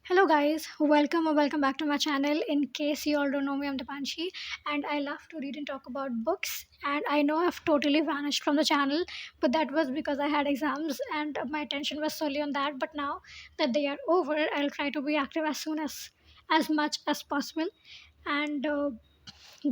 Hello guys, welcome or welcome back to my channel. In case you all don't know me, I'm Dipanshi and I love to read and talk about books, and I know I've totally vanished from the channel, but that was because I had exams and my attention was solely on that. But now that they are over, I'll try to be active as much as possible. And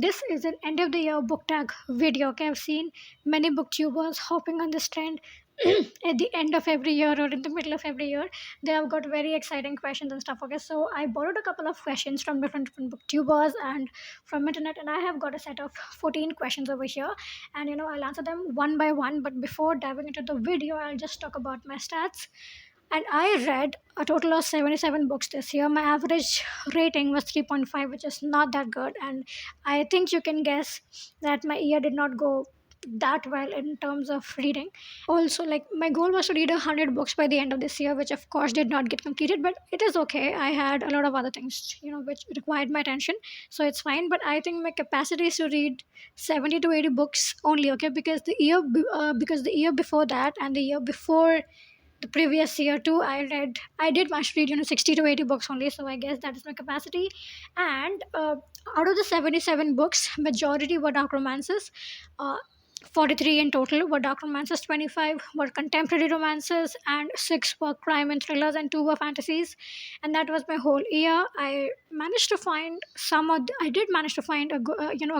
This is an end of the year book tag video. Okay, I've seen many booktubers hopping on this trend at the end of every year or in the middle of every year. They have got very exciting questions and stuff. Okay, so I borrowed a couple of questions from different booktubers and from internet, and I have got a set of 14 questions over here. And I'll answer them one by one. But before diving into the video, I'll just talk about my stats. And I read a total of 77 books this year. My average rating was 3.5, which is not that good. And I think you can guess that my year did not go that well in terms of reading. Also, like, my goal was to read 100 books by the end of this year, which of course did not get completed, but it is okay. I had a lot of other things, which required my attention, so it's fine. But I think my capacity is to read 70 to 80 books only, okay? Because because the year before that and the year before the previous year too, I did much read, 60 to 80 books only. So I guess that is my capacity. And out of the 77 books, majority were dark romances. uh, 43 in total were dark romances, 25 were contemporary romances, and 6 were crime and thrillers, and 2 were fantasies. And that was my whole year. I did manage to find a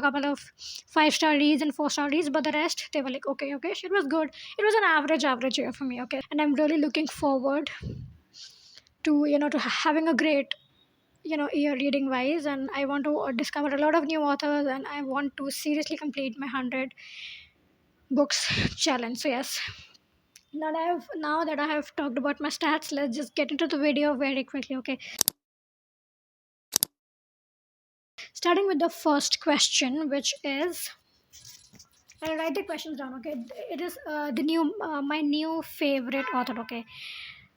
couple of 5-star reads and 4-star reads, but the rest, they were like, okay, okay, it was good. It was an average year for me, okay? And I'm really looking forward to having a great year reading wise. And I want to discover a lot of new authors, and I want to seriously complete my 100 books challenge. So yes, now that I have talked about my stats, let's just get into the video very quickly, okay? Starting with the first question, which is, I'll write the questions down, okay? It is the new my new favorite author, okay?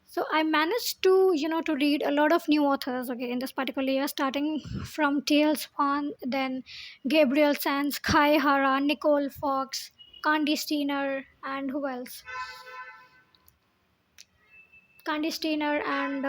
So I managed to to read a lot of new authors, okay, in this particular year, starting from T.L. Swan, then Gabriel Sands, Kai Hara, Nicole Fox, Candy Steiner, and who else? Candy Steiner and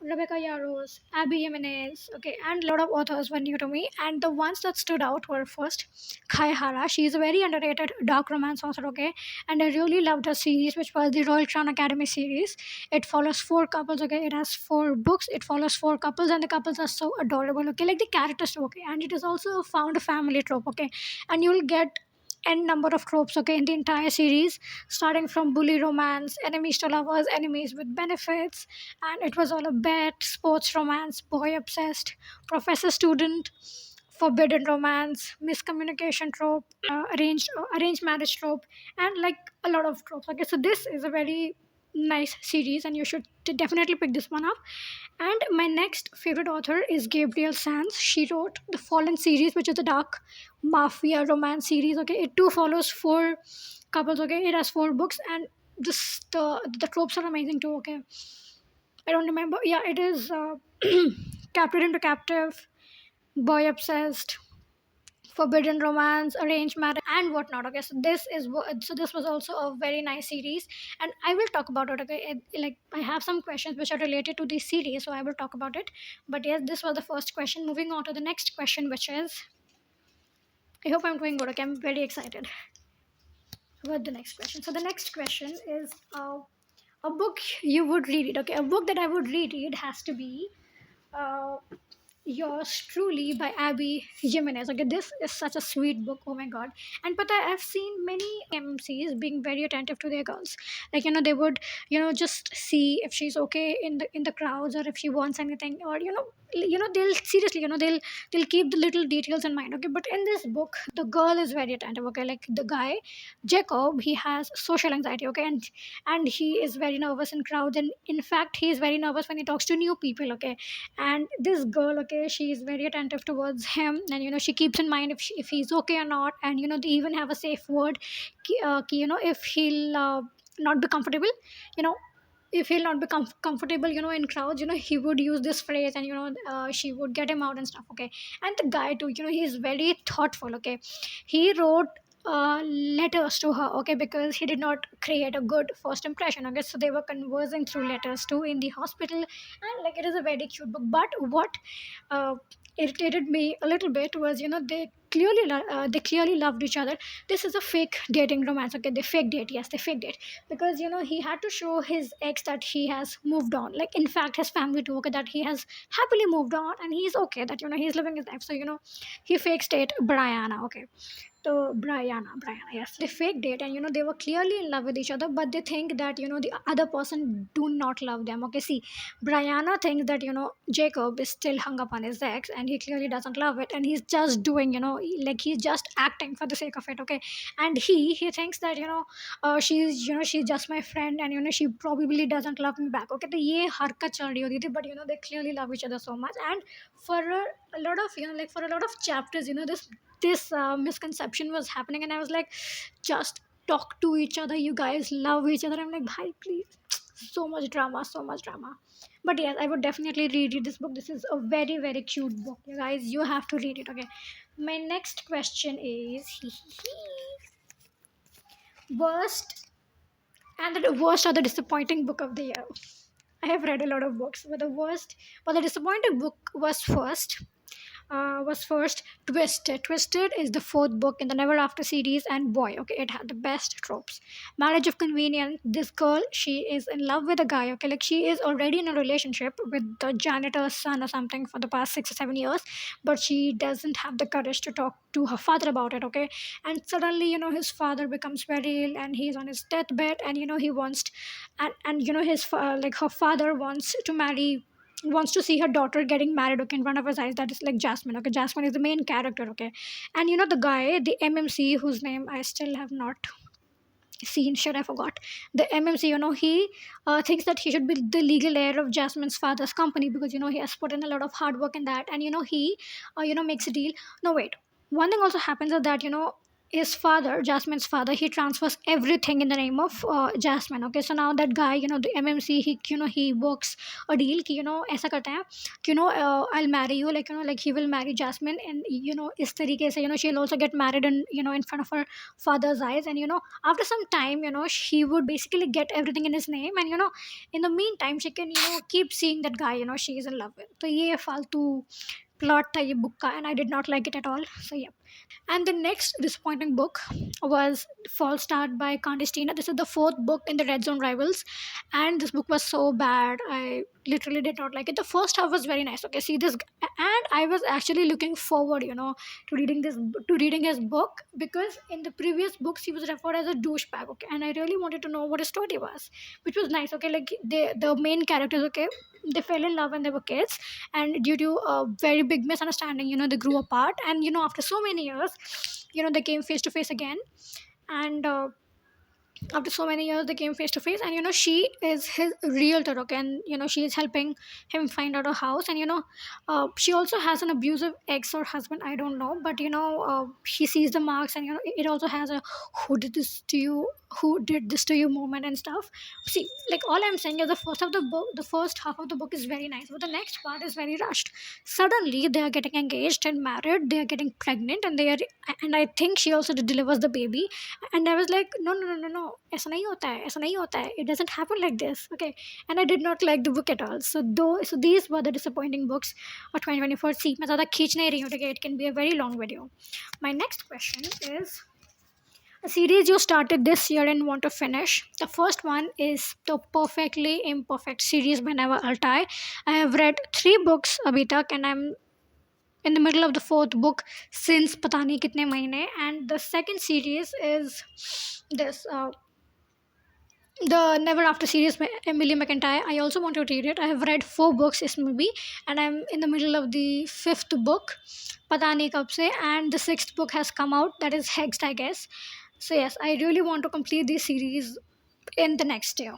Rebecca Yarros, Abby Jimenez, okay, and a lot of authors were new to me. And the ones that stood out were first Kai Hara. She is a very underrated dark romance author, okay, and I really loved her series, which was the Royal Crown Academy series. It follows 4 couples, okay. It has 4 books. It follows 4 couples, and the couples are so adorable, okay, like the characters, okay. And it is also found a family trope, okay, and you'll get n number of tropes, okay, in the entire series, starting from bully romance, enemies to lovers, enemies with benefits, and it was all a bet, sports romance, boy obsessed, professor student, forbidden romance, miscommunication trope, arranged marriage trope, and like a lot of tropes, okay. So this is a very nice series, and you should definitely pick this one up. And my next favorite author is Gabriel Sands. She wrote the Fallen series, which is a dark mafia romance series. Okay, it too follows 4 couples. Okay, it has 4 books, and the tropes are amazing too. Okay, I don't remember. Yeah, it is captured into captive, boy obsessed, forbidden romance, arranged marriage, and whatnot. Okay, so this was also a very nice series, and I will talk about it. Okay, like, I have some questions which are related to this series, so I will talk about it. But yes, this was the first question. Moving on to the next question, which is, I hope I'm doing good. Okay, I'm very excited about the next question. So the next question is, a book you would read it. Okay, a book that I would read it has to be. Uh, Yours truly by Abby Jimenez. Okay, this is such a sweet book. Oh my god! And but I've seen many MCs being very attentive to their girls. Like, they would just see if she's okay in the crowds, or if she wants anything, or they'll seriously, they'll keep the little details in mind. Okay, but in this book, the girl is very attentive. Okay, like the guy Jacob, he has social anxiety. Okay, and he is very nervous in crowds, and in fact, he is very nervous when he talks to new people. Okay, and this girl, okay, she is very attentive towards him, and she keeps in mind if he's okay or not. And they even have a safe word, if he'll not be comfortable, you know if he'll not be comfortable, in crowds, he would use this phrase, and she would get him out and stuff, okay. And the guy too, he's very thoughtful, okay. He wrote letters to her, okay, because he did not create a good first impression, okay. So they were conversing through letters too in the hospital, and like it is a very cute book. But what uh, irritated me a little bit was, they clearly loved each other. This is a fake dating romance, okay. They fake date, yes, they fake date, because he had to show his ex that he has moved on, like in fact his family too, okay, that he has happily moved on and he's okay, that he's living his life. So he fakes date Brianna, okay. So Brianna, yes, they faked it, and they were clearly in love with each other, but they think that the other person do not love them. Okay, see, Brianna thinks that Jacob is still hung up on his ex, and he clearly doesn't love it, and he's just doing like he's just acting for the sake of it. Okay, and he thinks that she's just my friend, and she probably doesn't love me back. Okay, तो ये हरकत चल रही होती थी, but they clearly love each other so much, and for a lot of like for a lot of chapters, this misconception was happening, and I was like, just talk to each other, you guys love each other. I'm like, bhai, please. So much drama, so much drama. But yes, I would definitely read this book. This is a very, very cute book, you guys. You have to read it, okay. My next question is worst, and the worst or the disappointing book of the year. I have read a lot of books, but the disappointing book was first Twisted. Twisted is the fourth book in the Never After series, and boy, okay, it had the best tropes. Marriage of convenience. This girl, she is in love with a guy, okay, like she is already in a relationship with the janitor's son or something for the past 6 or 7 years, but she doesn't have the courage to talk to her father about it, okay. And suddenly, his father becomes very ill, and he's on his deathbed, and he wants, and like her father wants to see her daughter getting married, okay, in front of his eyes. That is like Jasmine, okay. Jasmine is the main character, okay. And the guy, the MMC, whose name I still have not seen, shit, I forgot. The MMC, he thinks that he should be the legal heir of Jasmine's father's company, because he has put in a lot of hard work in that, and he makes a deal. No, wait, one thing also happens is that his father, Jasmine's father, he transfers everything in the name of Jasmine, okay. So now that guy, the MMC, he works a deal कि ऐसा करते हैं कि I'll marry you, like like he will marry Jasmine, and इस तरीके से she'll also get married in in front of her father's eyes, and after some time she would basically get everything in his name, and in the meantime she can keep seeing that guy she is in love with. So ये फालतू plot था ये book का, and I did not like it at all. So yeah. And the next disappointing book was False Start by Clandestina. This is the fourth book in the Red Zone Rivals, and this book was so bad. I literally did not like it. The first half was very nice. Okay, see this, and I was actually looking forward, to reading his book, because in the previous books he was referred as a douchebag. Okay, and I really wanted to know what his story was, which was nice. Okay, like the main characters. Okay, they fell in love when they were kids, and due to a very big misunderstanding, they grew apart, and after so many years, they came face to face again, and after so many years they came face to face, and she is his realtor, okay, and she is helping him find out a house, and she also has an abusive ex or husband, I don't know, but she sees the marks, and it also has a who did this to you, moment and stuff. See, like all I'm saying is the first half of the book is very nice, but the next part is very rushed. Suddenly they are getting engaged and married, they are getting pregnant, and I think she also delivers the baby, and I was like, no, no, no, no, no, ऐसा नहीं होता है, ऐसा नहीं होता है, it doesn't happen like this, okay. And I did not like the book at all. So these were the disappointing books of 2024. See, मैं ज़्यादा खींच नहीं रही हूँ, okay, it can be a very long video. My next question is a series you started this year and want to finish. The first one is the Perfectly Imperfect series by Never Altai. I have read 3 books abhi tak, and I'm in the middle of the fourth book since pata nahi kitne mahine. And the second series is this the Never After series by Emily McIntyre. I also want to read it. I have read 4 books this movie, and I'm in the middle of the fifth book, pata nahi kab se, and the sixth book has come out, that is Hexed, I guess. So yes, I really want to complete this series in the next year.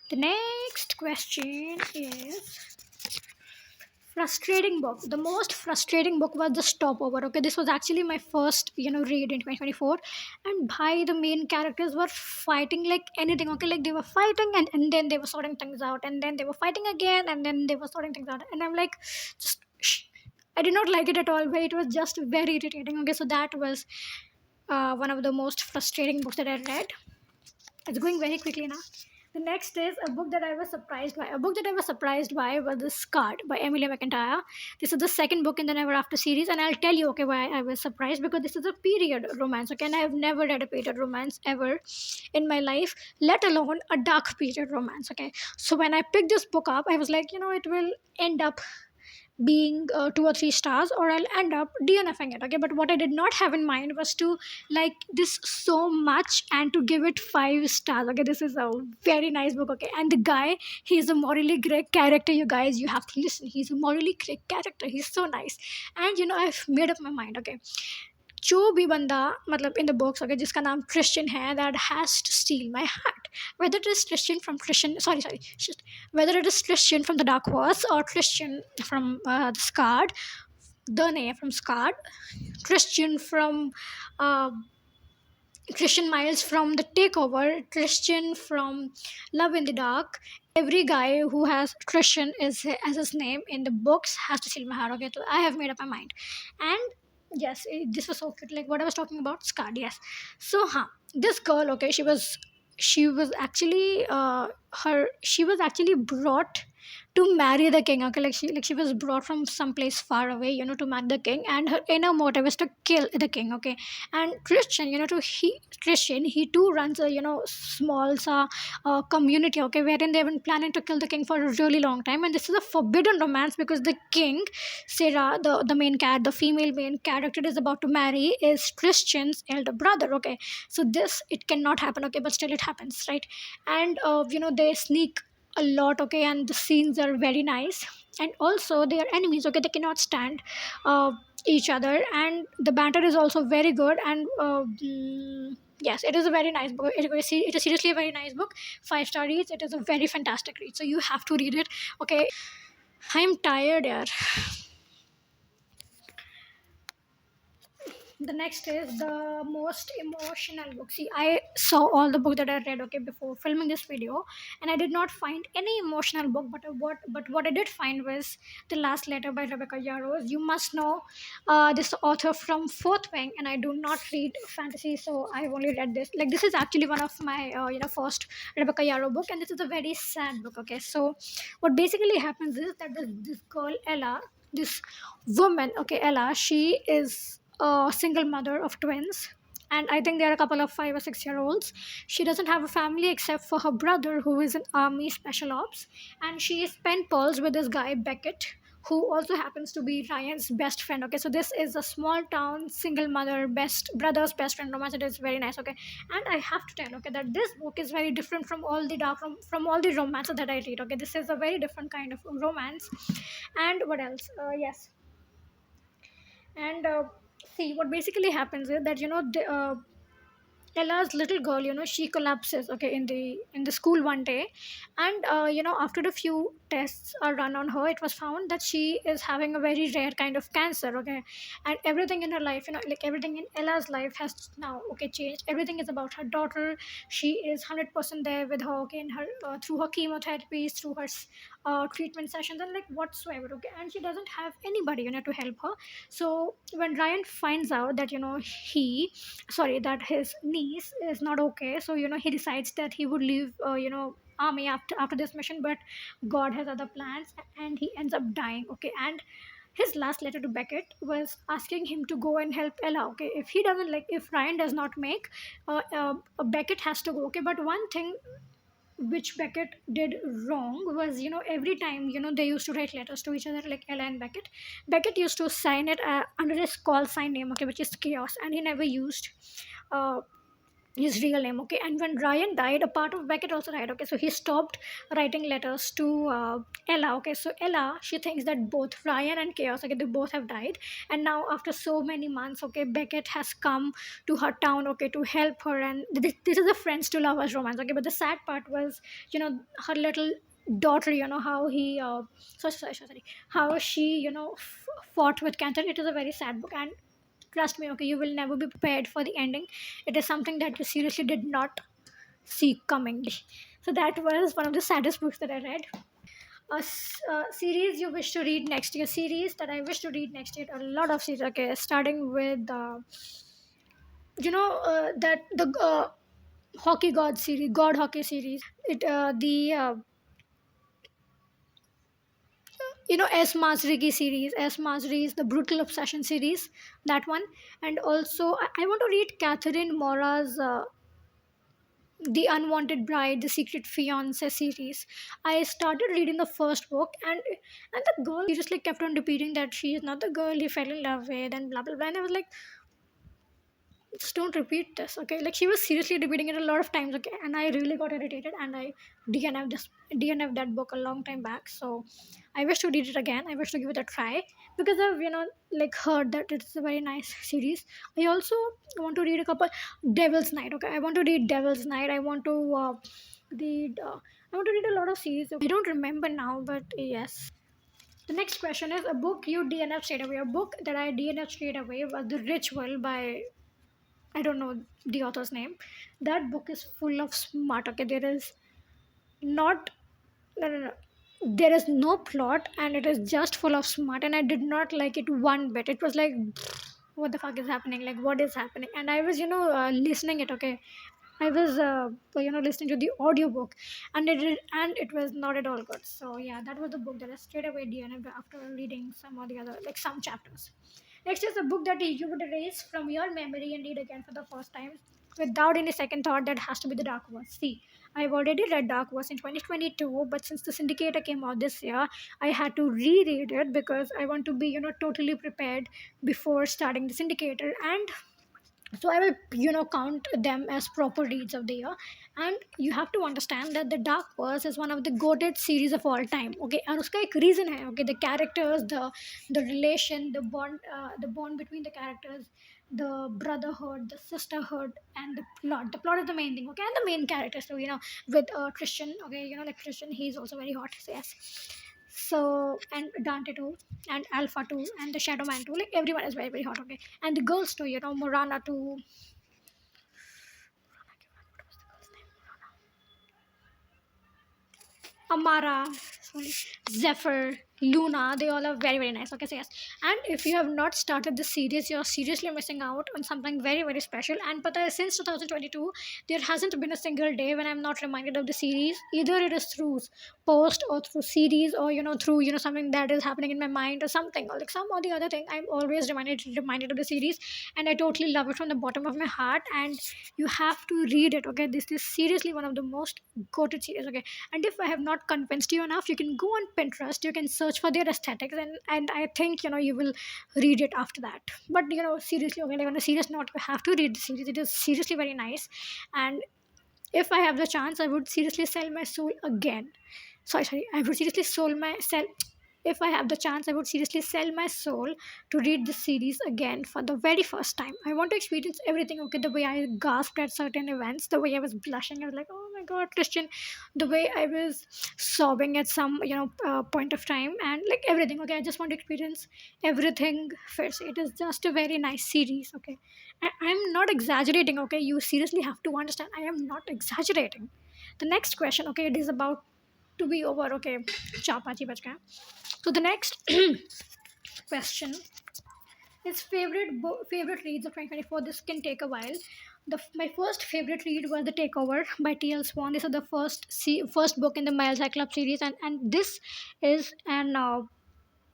The next question is frustrating book. The most frustrating book was The Stopover. Okay, this was actually my first read in 2024, and by the main characters were fighting like anything. Okay, like they were fighting, and then they were sorting things out, and then they were fighting again, and then they were sorting things out, and I'm like, just shh. I did not like it at all, but it was just very irritating. Okay, so that was one of the most frustrating books that I read. It's going very quickly now. The next is a book that I was surprised by. A book that I was surprised by was The Scarred by Emilia McIntyre. This is the second book in the Never After series, and I'll tell you, okay, why I was surprised, because this is a period romance, okay, and I have never read a period romance ever in my life, let alone a dark period romance, okay. So when I picked this book up, I was like, it will end up being 2 or 3 stars, or I'll end up DNFing it. Okay, but what I did not have in mind was to like this so much and to give it 5 stars. Okay, this is a very nice book. Okay, and the guy, he's a morally great character. You guys, you have to listen. He's a morally great character. He's so nice, and I've made up my mind. Okay, जो भी बंदा मतलब in the books अगर जिसका नाम Christian है that has to steal my heart, whether it is Christian from Christian, sorry, shit, whether it is Christian from the Dark Horse or Christian from the Scarred, the name from Scarred, Christian from uh, Christian Miles from The Takeover, Christian from Love in the Dark. Every guy who has Christian is as his name in the books has to steal my heart. Okay, so I have made up my mind, and yes, this was so cute. Like what I was talking about, Scarred. Yes, so this girl. Okay, she was actually she was actually brought to marry the king. Okay, like she was brought from some place far away, to marry the king, and her inner motive is to kill the king. Okay, and Christian, he too runs a small community, okay, wherein they've been planning to kill the king for a really long time, and this is a forbidden romance because the king, Sarah, the main cat, the female main character is about to marry is Christian's elder brother. Okay, so this, it cannot happen. Okay, but still it happens, right? And they sneak a lot. Okay, and the scenes are very nice, and also they are enemies. Okay, they cannot stand each other, and the banter is also very good. And yes, it is a very nice book. It is seriously a very nice book. 5 star reads. It is a very fantastic read, so you have to read it. Okay, I'm tired, yeah. The next is the most emotional book. See, I saw all the books that I read, okay, before filming this video, and I did not find any emotional book. But what I did find was The Last Letter by Rebecca Yarros. You must know this author from Fourth Wing, and I do not read fantasy, so I've only read this. Like this is actually one of my first Rebecca Yarros book, and this is a very sad book. Okay, so what basically happens is that this girl Ella, this woman, okay, Ella, she is a single mother of twins, and I think there are a couple of 5 or 6 year olds. She doesn't have a family except for her brother, who is in army special ops, and she is pen pals with this guy Beckett, who also happens to be Ryan's best friend. Okay, so this is a small town single mother best brother's best friend romance. It is very nice. Okay, and I have to tell, okay, that this book is very different from all the from all the romances that I read. Okay, this is a very different kind of romance. And what else? Yes, and see, what basically happens is that Ella's little girl, she collapses, okay, in the school one day, and after a few tests are run on her, it was found that she is having a very rare kind of cancer, okay, and everything in her life, like everything in Ella's life has now, okay, changed. Everything is about her daughter. She is 100% there with her, okay, in her through her chemotherapies, through her treatment sessions, and like whatsoever, okay, and she doesn't have anybody, to help her. So when Ryan finds out that that his niece is not okay, so he decides that he would leave army after this mission, but God has other plans, and he ends up dying. Okay, and his last letter to Beckett was asking him to go and help Ella. Okay, if he doesn't, like, if Ryan does not make, Beckett has to go. Okay, but one thing which Beckett did wrong was, every time, they used to write letters to each other, like Ella and Beckett. Beckett used to sign it under his call sign name, okay, which is Chaos, and he never used uh, his real name. Okay, and when Ryan died, a part of Beckett also died. Okay, so he stopped writing letters to Ella. Okay, so Ella, she thinks that both Ryan and Chaos, okay, they both have died, and now after so many months, okay, Beckett has come to her town, okay, to help her, and this is a friends to lovers romance. Okay, but the sad part was, her little daughter, how he sorry, how she fought with cancer. It is a very sad book, and trust me, okay, you will never be prepared for the ending. It is something that you seriously did not see coming. So that was one of the saddest books that I read. Series you wish to read next year. Series that I wish to read next year. A lot of series. Okay, starting with that the hockey god series, god hockey series. It the S. Masrigi series, S. Masri's The Brutal Obsession series, that one. And also, I want to read Catherine Mora's The Unwanted Bride, The Secret Fiance series. I started reading the first book, and the girl seriously kept on repeating that she is not the girl he fell in love with, and blah blah blah. And I was like, just don't repeat this, okay? Like, she was seriously repeating it a lot of times, okay? And I really got irritated, and I DNF that book a long time back. So I wish to read it again. I wish to give it a try, because I've like heard that it's a very nice series. I also want to read a couple. Devil's Night, okay? I want to read Devil's Night. I want to read. I want to read a lot of series. I don't remember now, but yes. The next question is a book you DNF straight away. A book that I DNF straight away was The Ritual by, I don't know the author's name. That book is full of smart. Okay, there is not no, no, no. There is no plot, and it is just full of smart. And I did not like it one bit. It was like, what the fuck is happening? Like, what is happening? And I was, listening it. Okay, I was, listening to the audiobook, and it was not at all good. So yeah, that was the book that I straight away DNF'd after reading some of the other, like, some chapters. Next is a book that you would erase from your memory and read again for the first time without any second thought. That has to be The Dark Wars. See, I've already read Dark Wars in 2022, but since The Syndicator came out this year, I had to reread it because I want to be, totally prepared before starting The Syndicator. And so I will, count them as proper reads of the year. And you have to understand that The Dark Wars is one of the goated series of all time, okay? And uska ek reason hai, okay? The characters, the relation, the bond between the characters, the brotherhood, the sisterhood, and the plot is the main thing, okay? And the main characters, so with Christian, okay, like Christian, he's also very hot, so yes. So, and Dante too, and Alpha too, and the Shadow Man too. Like, everyone is very very hot, okay. And the girls too, Morana too, Amara, sorry, Zephyr, Luna, they all are very, very nice. Okay, so yes. And if you have not started the series, you're seriously missing out on something very, very special. And but since 2022, there hasn't been a single day when I'm not reminded of the series. Either it is through post or through series, or through something that is happening in my mind, or something, or like some or the other thing. I'm always reminded of the series, and I totally love it from the bottom of my heart. And you have to read it, okay? This is seriously one of the most goated series, okay? And if I have not convinced you enough, you can go on Pinterest, you can search for their aesthetics, and I think you will read it after that. But seriously, okay, like, on a serious note, you have to read the series. It is seriously very nice. And if I have the chance, I would seriously sell my soul again. Sorry, I would seriously soul my sell if I have the chance, I would seriously sell my soul to read this series again for the very first time. I want to experience everything, okay? The way I gasped at certain events, the way I was blushing, I was like, oh my god, Christian, the way I was sobbing at some, point of time, and like everything, okay? I just want to experience everything first. It is just a very nice series, okay? I'm not exaggerating, okay? You seriously have to understand, I am not exaggerating. The next question, okay, it is about to be over, okay? चार पाँच ही बज गए. So the next question is favorite reads of 2024. This can take a while. My first favorite read was The Takeover by T.L. Swan. This is the first book in the Miles High Club series, and this is an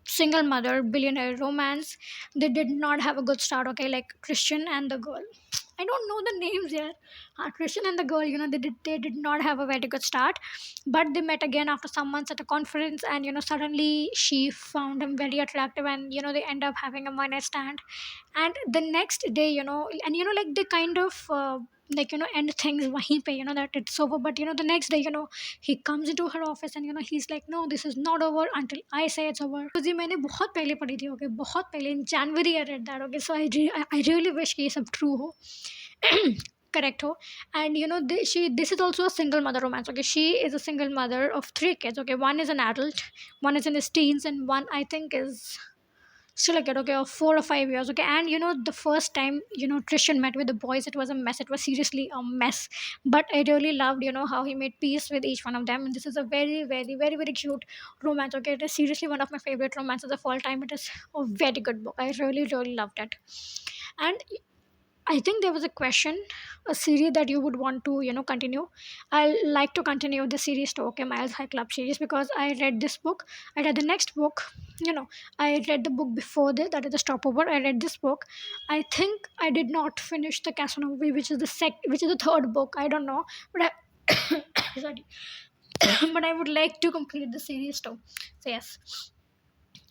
single mother billionaire romance. They did not have a good start, okay? Like Christian and the girl, I don't know the names yet. Christian and the girl, they did not have a very good start, but they met again after some months at a conference, and suddenly she found him very attractive, and they end up having a one night stand. And the next day, and like they kind of like end things wahin pe, that it's over. But the next day, he comes into her office, and he's like, no, this is not over until I say it's over. तो जी मैंने बहुत पहले पढ़ी थी, okay, बहुत पहले in January I read that, okay. So I really wish कि ये सब true हो. Correct ho. And this is also a single mother romance, okay. She is a single mother of three kids, okay. One is an adult, one is in his teens, and one I think is still a kid, okay, of 4 or 5 years, okay. And the first time Christian met with the boys, it was a mess. It was seriously a mess. But I really loved how he made peace with each one of them. And this is a very very very very cute romance, okay. It is seriously one of my favorite romances of all time. It is a very good book. I really really loved it. And I think there was a question, a series that you would want to, continue. I like to continue the series to Okay Miles High Club series because I read this book. I read the next book. I read the book before this, that is the stopover. I read this book. I think I did not finish the Casanova, which is the third book. I don't know, but sorry, but I would like to complete the series too. So yes.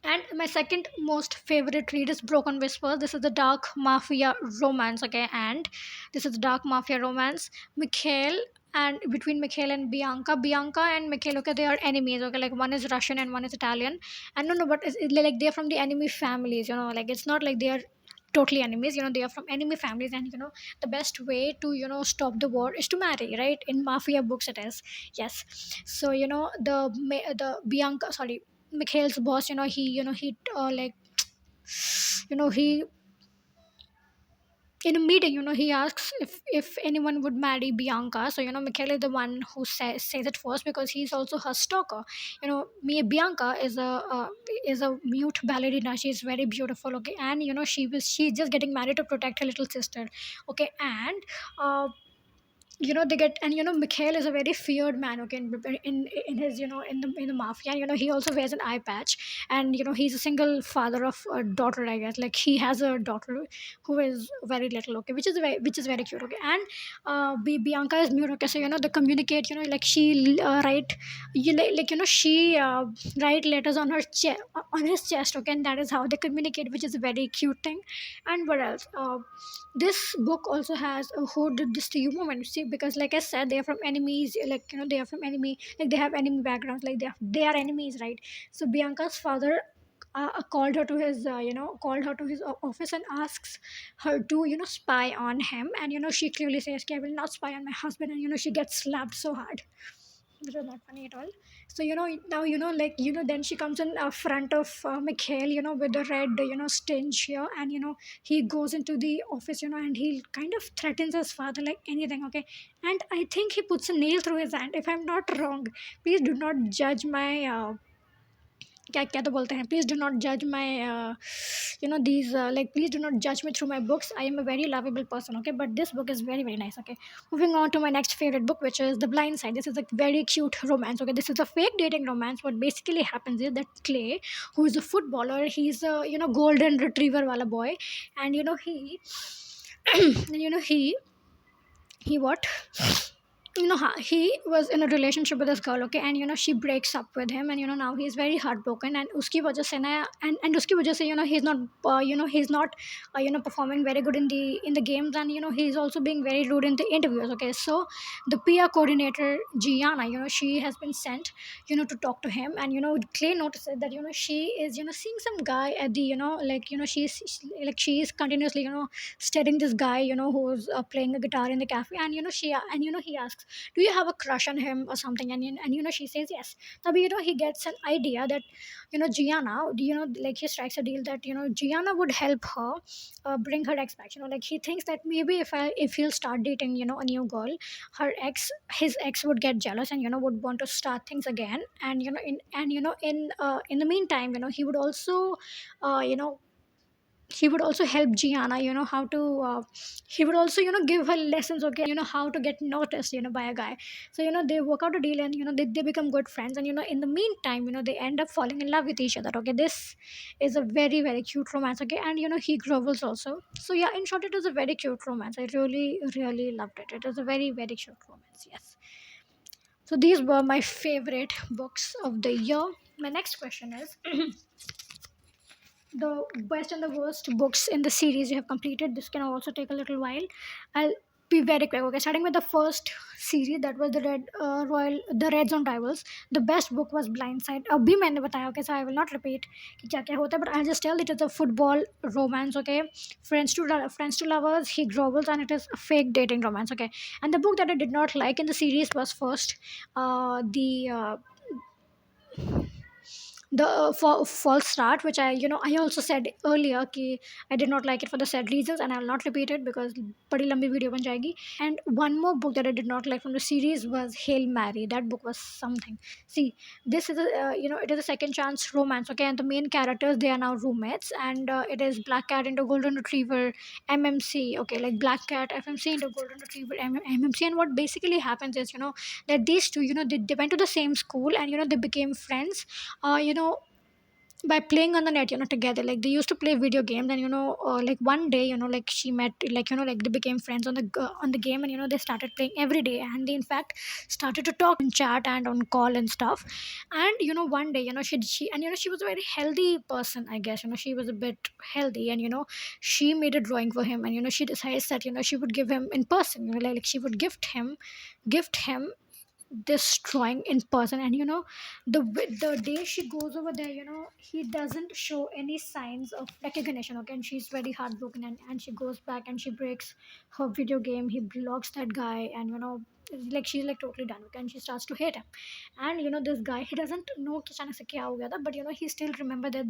And my second most favorite read is Broken Whispers. This is the dark mafia romance, okay? And this is the dark mafia romance. Mikhail and between Mikhail and Bianca. Bianca and Mikhail, okay, they are enemies, okay? Like one is Russian and one is Italian. And no, no, but like they're from the enemy families, like it's not like they are totally enemies, they are from enemy families. And the best way to stop the war is to marry, right? In mafia books it is. Yes. So the Bianca, sorry, Mikhail's boss, he like, he in a meeting, he asks if anyone would marry Bianca. So Mikhail is the one who says it first because he's also her stalker. Me Bianca is a mute ballerina. She's very beautiful, okay, and she's just getting married to protect her little sister, okay, and uh, they get, and Mikhail is a very feared man, okay, in his, in the mafia. He also wears an eye patch, and he's a single father of a daughter, I guess. Like he has a daughter who is very little, okay, which is very cute, okay. And Bianca is mute, okay. So they communicate, like she write, she write letters on on his chest, okay, and that is how they communicate, which is a very cute thing. And what else? This book also has a who did this to you moment. See, because like I said, they are from enemies. Like they are from enemy. Like they have enemy backgrounds. Like they are enemies, right? So Bianca's father called her to his called her to his office and asks her to spy on him. And she clearly says, "Okay, I will not spy on my husband." And she gets slapped so hard, which was not funny at all. So now like then she comes in front of Mikhail, with the red stench here. And he goes into the office, and he kind of threatens his father like anything, okay. And I think he puts a nail through his hand, if I'm not wrong. Please do not judge my क्या क्या तो बोलते हैं, please do not judge my these like please do not judge me through my books. I am a very lovable person, okay, but this book is very very nice, okay. Moving on to my next favorite book, which is The Blind Side. This is a very cute romance, okay. This is a fake dating romance. What basically happens is that Clay, who is a footballer, he's a golden retriever wala boy. And he he what he was in a relationship with this girl, okay. And she breaks up with him. And now he's very heartbroken. And uski wajah se na and uski wajah se he's not performing very good in the games. And he's also being very rude in the interviews, okay. So the PR coordinator Gianna, she has been sent to talk to him. And Clay notices that she is seeing some guy at the like she is continuously staring this guy who's playing a guitar in the cafe. And he asks, do you have a crush on him or something? And she says yes. Tabhi he gets an idea that Gianna, like he strikes a deal that Gianna would help her bring her ex back. Like he thinks that maybe if he'll start dating a new girl, his ex would get jealous and would want to start things again. And in the meantime, he would also he would also help Gianna, how to he would also give her lessons, okay, how to get noticed by a guy. So they work out a deal. And they become good friends. And in the meantime, they end up falling in love with each other, okay. This is a very very cute romance, okay. And he grovels also. So yeah, in short, it was a very cute romance. I really really loved it. It was a very very cute romance, yes. So these were my favorite books of the year. My next question is the best and the worst books in the series you have completed. This can also take a little while. I'll be very quick, okay. Starting with the first series, that was the Red Zone Rivals. The best book was Blindside. अभी मैंने बताया, okay, so I will not repeat कि क्या क्या होता है, but I'll just tell it is a football romance, okay. Friends to lovers, he grovels, and it is a fake dating romance, okay. And the book that I did not like in the series was first the the false start, which I also said earlier ki I did not like it for the said reasons, and I'll not repeat it because badi lambi video ban jayegi. And one more book that I did not like from the series was Hail Mary. That book was something. See, this is it is a second chance romance, okay, and the main characters, they are now roommates, and it is Black Cat and the Golden Retriever, MMC, okay, like Black Cat, FMC, and the Golden Retriever, MMC. And what basically happens is, that these two, they went to the same school, and they became friends, by playing on the net, together. Like they used to play video games, and like one day, like she met, like like they became friends on the game, and they started playing every day, and they in fact started to talk in chat and on call and stuff. And one day, she and she was a very healthy person, I guess. She was a bit healthy, and she made a drawing for him, and she decides that she would give him in person, like she would gift him this drawing in person. And the day she goes over there, he doesn't show any signs of recognition, okay, and she's very heartbroken, and she goes back and she breaks her video game. He blocks that guy, and like she's like totally done, okay, and she starts to hate him. And this guy, he doesn't know कि अचानक से क्या हो गया था, but he still remember that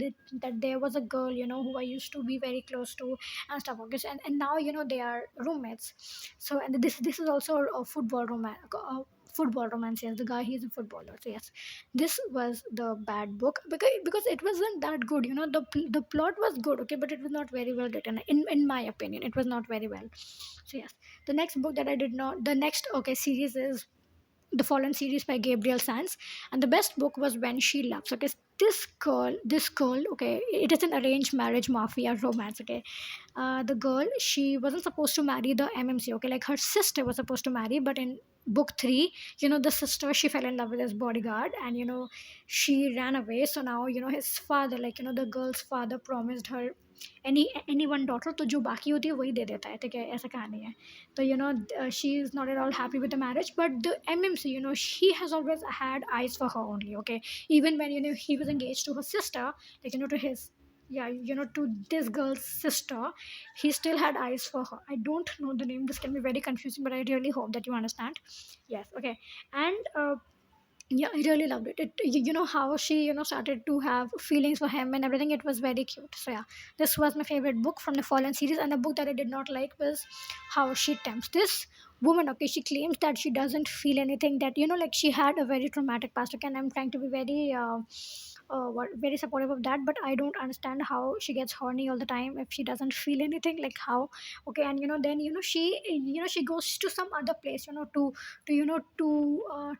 there was a girl, who I used to be very close to and stuff, okay. So, and now they are roommates. So, and this is also a football romance. Yes, the guy, he's a footballer. So yes, this was the bad book, because it wasn't that good. The plot was good, okay, but it was not very well written. In my opinion, it was not very well. So yes, the next book that I did not the next, okay, series is the Fallen series by Gabriel Sands, and the best book was When She Loves. Okay, this girl, okay, it is an arranged marriage mafia romance. Okay, the girl, she wasn't supposed to marry the MMC. Okay, like her sister was supposed to marry, but in book three, the sister, she fell in love with his bodyguard, and she ran away. So now his father, like the girl's father, promised her any one daughter, तो जो बाकी होती है वही दे देता है, ठीक है, ऐसा कहानी है. So she is not at all happy with the marriage, but the MMC, she has always had eyes for her only, okay. Even when he was engaged to her sister, like to his, yeah, to this girl's sister, he still had eyes for her. I don't know the name, this can be very confusing, but I really hope that you understand. Yes, okay. And yeah, I really loved it. You know how she started to have feelings for him and everything. It was very cute. So yeah, this was my favorite book from the Fallen series. And a book that I did not like was How She Tempts. This woman, okay, she claims that she doesn't feel anything, that like she had a very traumatic past, okay. And I'm trying to be very supportive of that, but I don't understand how she gets horny all the time if she doesn't feel anything, like how, okay. And then she goes to some other place, to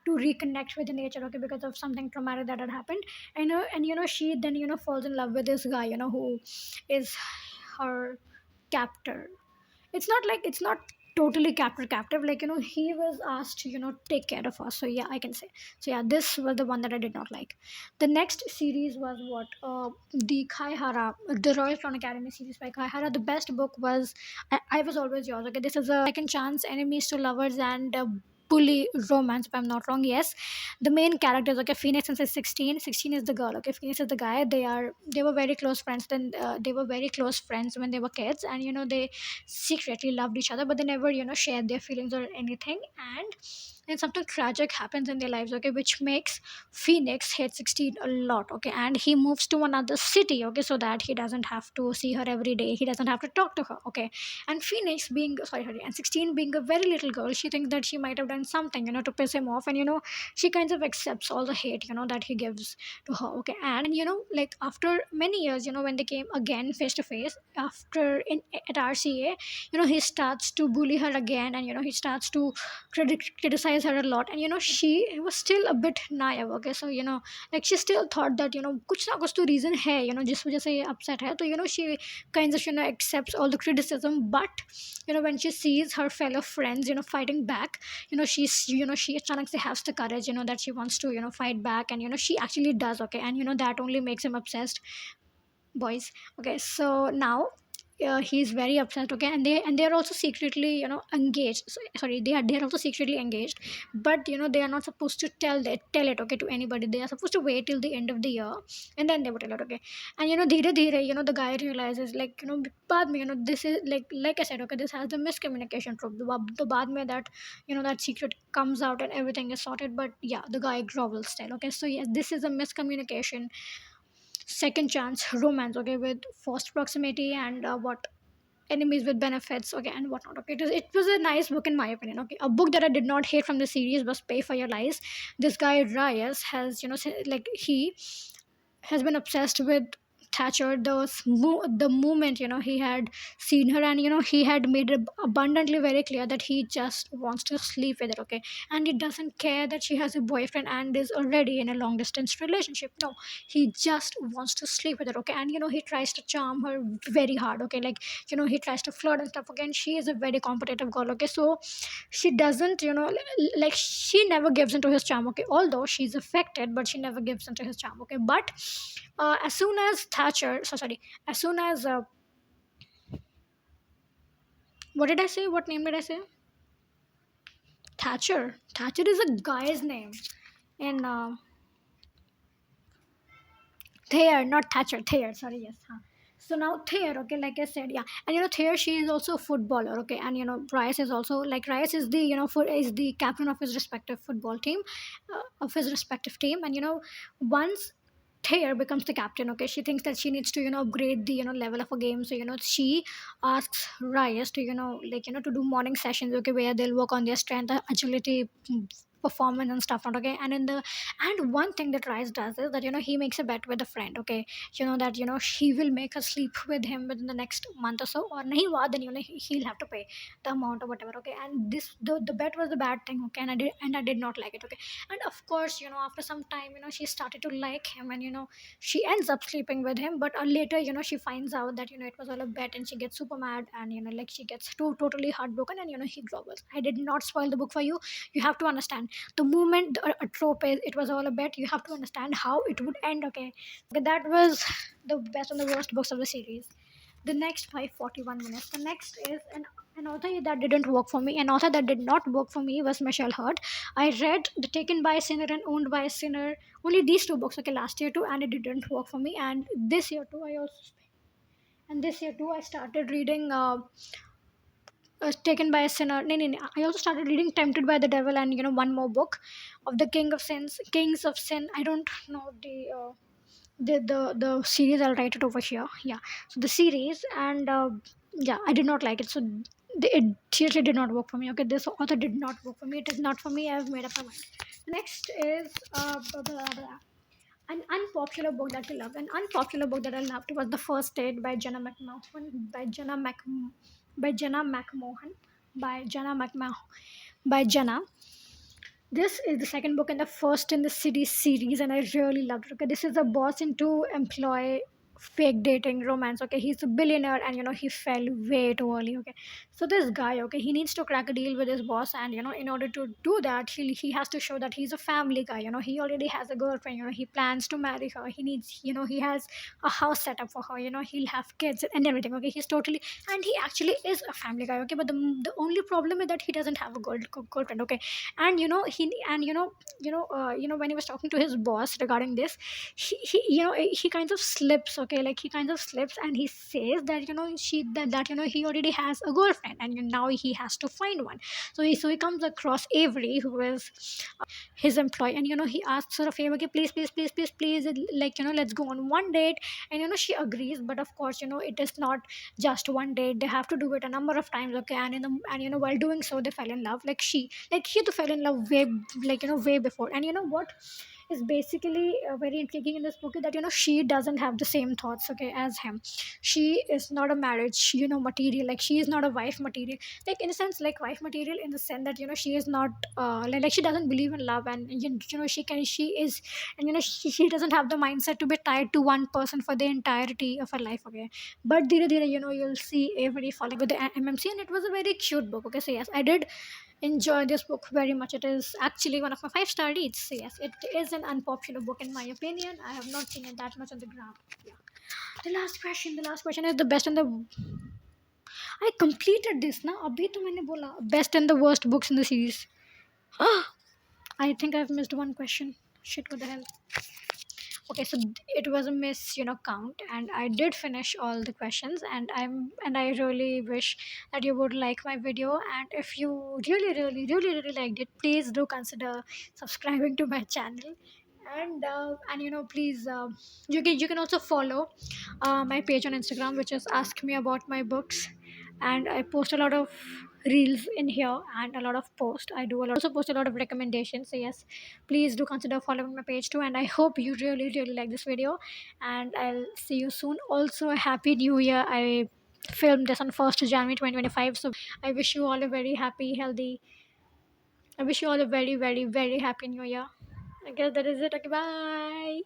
reconnect with the nature, okay, because of something traumatic that had happened. And she then falls in love with this guy, who is her captor. It's not totally captive, like he was asked to take care of us. So yeah, I can say. So yeah, this was the one that I did not like. The next series was what, the Kaihara, the Royal Crown Academy series by Kaihara. The best book was I Was Always Yours. Okay, this is a second chance, enemies to lovers, and bully romance, if I'm not wrong. Yes, the main characters, okay, Phoenix and 16 is the girl, okay, Phoenix is the guy. They were very close friends. Then they were very close friends when they were kids, and they secretly loved each other, but they never shared their feelings or anything. And then something tragic happens in their lives, okay, which makes Phoenix hate 16 a lot, okay. And he moves to another city, okay, so that he doesn't have to see her every day, he doesn't have to talk to her, okay. And Phoenix being, sorry, and 16 being a very little girl, she thinks that she might have done something to piss him off. And she kind of accepts all the hate that he gives to her, okay. And like after many years, when they came again face to face after in at RCA, he starts to bully her again, and he starts to criticize her a lot. And she was still a bit naive, okay. So like she still thought that कुछ ना कुछ तो reason है जिस वजह से ये upset है. So she kind of accepts all the criticism. But when she sees her fellow friends fighting back, she अचानक से has the courage that she wants to fight back. And she actually does, okay. And that only makes him obsessed, boys, okay. So now he's very upset, okay. And they're also secretly engaged. So, sorry, they are also secretly engaged, but they are not supposed to tell it, okay, to anybody. They are supposed to wait till the end of the year, and then they will tell it, okay. And धीरे धीरे the guy realizes, like बाद में this is like I said, okay, this has the miscommunication trope. The बाद में that that secret comes out and everything is sorted, but yeah, the guy grovels still, okay. So yes, this is a miscommunication second chance romance, okay, with forced proximity and what enemies with benefits, okay, and whatnot. Okay, it was a nice book in my opinion. Okay, a book that I did not hate from the series was Pay for Your Lies. This guy Reyes has, like, he has been obsessed with Thatcher the moment, he had seen her, and he had made it abundantly very clear that he just wants to sleep with her, okay, and he doesn't care that she has a boyfriend and is already in a long distance relationship. No, he just wants to sleep with her, okay, and he tries to charm her very hard, okay, like, he tries to flirt and stuff, okay, and she is a very competitive girl, okay, so she doesn't, like, she never gives into his charm, okay, although she's affected, but she never gives into his charm, okay, but as soon as Thatcher, so sorry, as soon as what did I say? What name did I say? Thatcher. Thatcher is a guy's name in Thayer, not Thatcher. Thayer, sorry, yes. Huh. So now Thayer, okay, like I said, yeah, and Thayer, she is also a footballer, okay, and Rice is also, like, Rice is the, is the captain of his respective football team, of his respective team, and once Thayer becomes the captain, okay, she thinks that she needs to, upgrade the, level of a game, so she asks Rice to, like, to do morning sessions, okay, where they'll work on their strength, agility, performance and stuff, not okay, and in the and one thing that Rice does is that he makes a bet with a friend, okay, that he will make her sleep with him within the next month or so, or nahi hua, then he'll have to pay the amount or whatever, okay, and the bet was the bad thing, okay, and I did not like it, okay, and of course, after some time, she started to like him, and she ends up sleeping with him, but later, she finds out that it was all a bet, and she gets super mad, and like, she gets totally heartbroken, and he grovels. I did not spoil the book for you. You have to understand the moment a trope is, it was all a bet, you have to understand how it would end, okay. Okay, that was the best and the worst books of the series. The next 541 minutes, the next is an author that didn't work for me. An author that did not work for me was Michelle Hurd. I read The Taken by a Sinner and Owned by a Sinner, only these two books, okay, last year too, and it didn't work for me, and this year too I started reading Taken by a Sinner. No, no, no. I also started reading Tempted by the Devil, and one more book of the Kings of Sin. I don't know the series. I'll write it over here. Yeah, so the series, and yeah, I did not like it. So it seriously did not work for me. Okay, this author did not work for me. It is not for me. I've made up my mind. Next is blah, blah, blah. An unpopular book that I loved. An unpopular book that I loved was The First Date by Jenna McMahon. By Jenna McMahon. By Jenna McMahon. By Jenna. This is the second book and the first in the city series, and I really loved it. Okay, this is a boss into employee fake dating romance. Okay, he's a billionaire, and he fell way too early. Okay, so this guy, okay, he needs to crack a deal with his boss, and in order to do that, he has to show that he's a family guy. He already has a girlfriend. He plans to marry her. He needs, he has a house set up for her. he'll have kids and everything. Okay, he's totally, and he actually is a family guy. Okay, but the only problem is that he doesn't have a girlfriend. Okay, and when he was talking to his boss regarding this, he he kind of slips, okay, like, he kind of slips, and he says that he already has a girlfriend, and now he has to find one. So he comes across Avery, who is his employee, and he asks her a favor, okay, please, please, please, please, please, like, let's go on one date. And she agrees, but of course, it is not just one date. They have to do it a number of times, okay, and while doing so, they fell in love. Like, he fell in love way, like, way before. And what is basically very intriguing in this book is that she doesn't have the same thoughts, okay, as him. She is not a marriage, material. Like, she is not a wife material, like, in a sense, like, wife material, in the sense that she is not like, she doesn't believe in love, and she is, and she doesn't have the mindset to be tied to one person for the entirety of her life, okay. But dire dire, you'll see everybody falling with the MMC, and it was a very cute book, okay. So yes, I did enjoy this book very much. It is actually one of my five-star reads. So yes, it is an unpopular book in my opinion. I have not seen it that much on the ground. Yeah. The last question is the best and the, I completed this ना अभी तो मैंने बोला best and the worst books in the series. I think I've missed one question. Shit, what the hell? Okay, so it was a miss, count, and I did finish all the questions, and I really wish that you would like my video, and if you really, really, really, really liked it, please do consider subscribing to my channel. And please, you can also follow my page on Instagram, which is Ask Me About My Books, and I post a lot of reels in here and a lot of posts. I do also post a lot of recommendations. So yes, please do consider following my page too. And I hope you really really like this video, and I'll see you soon. Also, a happy New Year. I filmed this on 1st January 2025. So I wish you all a very happy, healthy. I wish you all a very, very, very happy New Year. I guess that is it. Okay, bye.